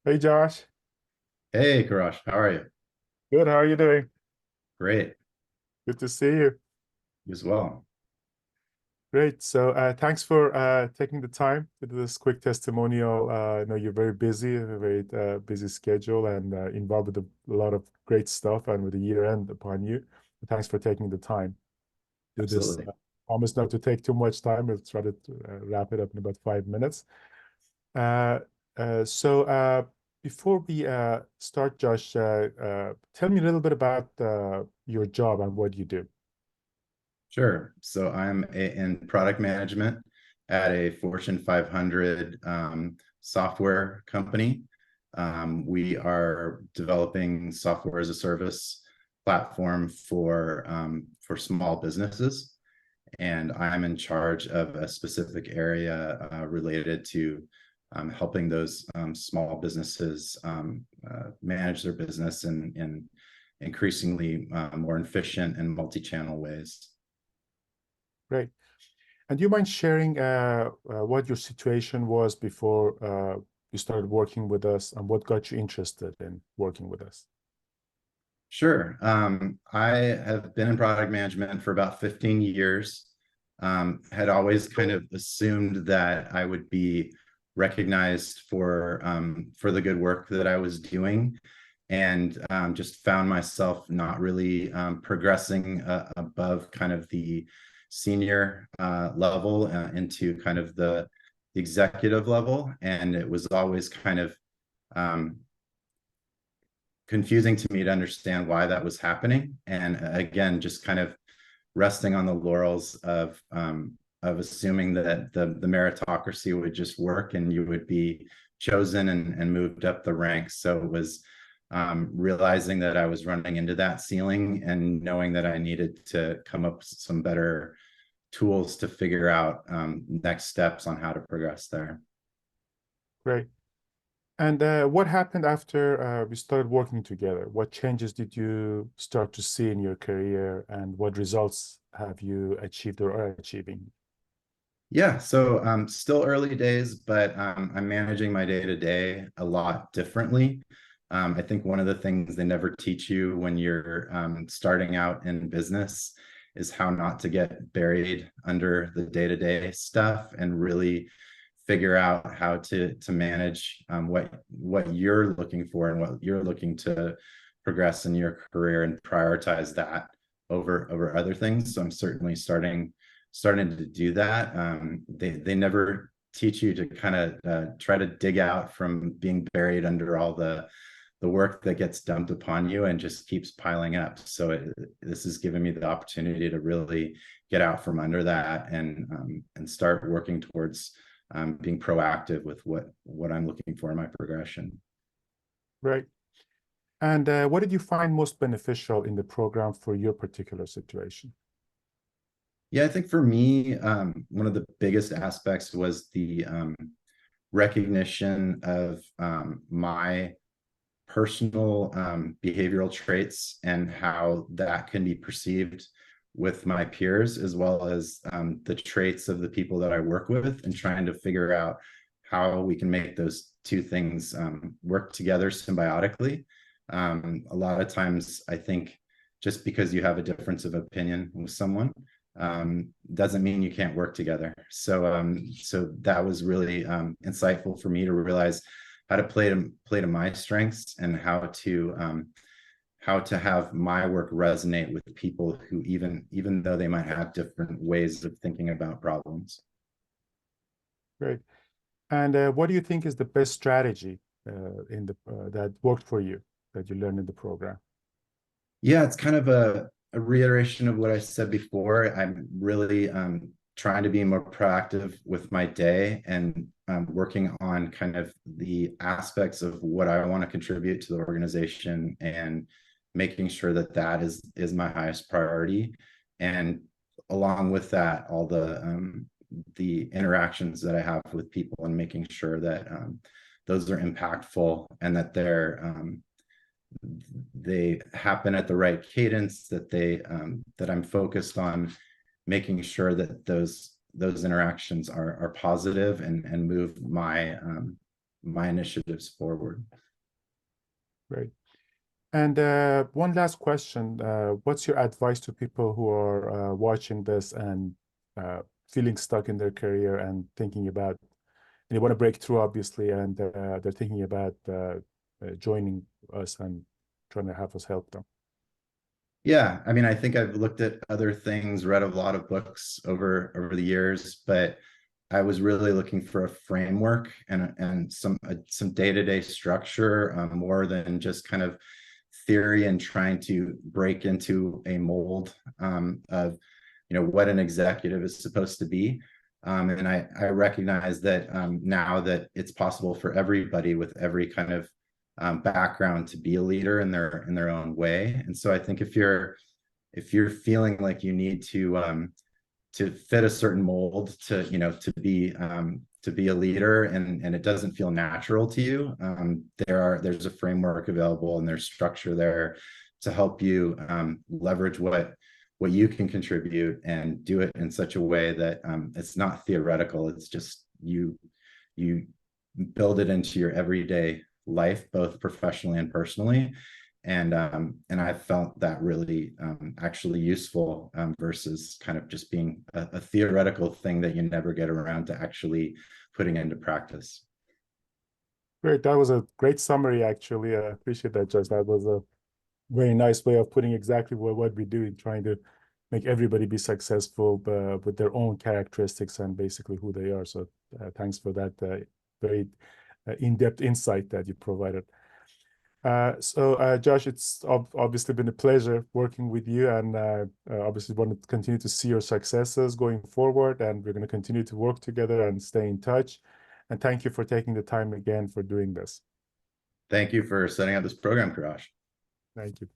Hey Josh, Hey, Karash, how are you? good. How are you doing? Great, Good to see you. you as well. Great. So, thanks for taking the time to do this quick testimonial. I know you're very busy, a very busy schedule, and involved with a lot of great stuff, and with the year end upon you. Thanks for taking the time to do this. Absolutely. Promise not to take too much time. We'll try to wrap it up in about 5 minutes. Uh, so, before we start, Josh, tell me a little bit about your job and what you do. Sure. So in product management at a Fortune 500 software company. We are developing software as a service platform for small businesses, and I'm in charge of a specific area related to helping those small businesses manage their business in increasingly more efficient and multi-channel ways. Great. And do you mind sharing what your situation was before you started working with us and what got you interested in working with us? Sure. I have been in product management for about 15 years. Had always kind of assumed that I would be recognized for the good work that I was doing, and just found myself not really progressing above kind of the senior level into kind of the executive level. And it was always kind of um, confusing to me to understand why that was happening. And again, just kind of resting on the laurels of assuming that the meritocracy would just work and you would be chosen and moved up the ranks. So it was realizing that I was running into that ceiling and knowing that I needed to come up with some better tools to figure out next steps on how to progress there. Great. And what happened after we started working together? What changes did you start to see in your career, and what results have you achieved or are achieving? Yeah, so still early days, but I'm managing my day to day a lot differently. I think one of the things they never teach you when you're starting out in business is how not to get buried under the day to day stuff and really figure out how to manage what you're looking for and what you're looking to progress in your career and prioritize that over other things. So I'm certainly starting to do that. They never teach you to kind of try to dig out from being buried under all the work that gets dumped upon you and just keeps piling up. So this has given me the opportunity to really get out from under that and start working towards being proactive with what I'm looking for in my progression. Right. And what did you find most beneficial in the program for your particular situation? Yeah, I think for me, one of the biggest aspects was the recognition of my personal behavioral traits and how that can be perceived with my peers, as well as the traits of the people that I work with, and trying to figure out how we can make those two things work together symbiotically. A lot of times, I think just because you have a difference of opinion with someone doesn't mean you can't work together. So that was really insightful for me to realize how to play to my strengths and how to have my work resonate with people who even though they might have different ways of thinking about problems. Great. And what do you think is the best strategy in the that worked for you that you learned in the program? Yeah, it's kind of a reiteration of what I said before. I'm really trying to be more proactive with my day and working on kind of the aspects of what I want to contribute to the organization and making sure that that is my highest priority. And along with that, all the interactions that I have with people and making sure that those are impactful and that they happen at the right cadence, that I'm focused on making sure that those interactions are positive and move my initiatives forward. Great. And one last question. What's your advice to people who are watching this and feeling stuck in their career and thinking about, and they want to break through, obviously, and they're thinking about joining us and trying to have us help them? Yeah, I mean, I think I've looked at other things, read a lot of books over the years, but I was really looking for a framework and some day-to-day structure, more than just kind of theory and trying to break into a mold of what an executive is supposed to be. And I recognize that now that it's possible for everybody with every kind of background to be a leader in their own way. And so I think if you're feeling like you need to fit a certain mold to be a leader, and it doesn't feel natural to you, there's a framework available and there's structure there to help you leverage what you can contribute and do it in such a way that it's not theoretical. It's just you build it into your everyday life, both professionally and personally. And I felt that really actually useful versus kind of just being a theoretical thing that you never get around to actually putting into practice. Great. That was a great summary, actually. I appreciate that, Josh. That was a very nice way of putting exactly what we do in trying to make everybody be successful with their own characteristics and basically who they are. So thanks for that very in-depth insight that you provided. So Josh, it's obviously been a pleasure working with you, and obviously want to continue to see your successes going forward, and we're going to continue to work together and stay in touch. And thank you for taking the time again for doing this. Thank you for setting up this program, Karash. Thank you.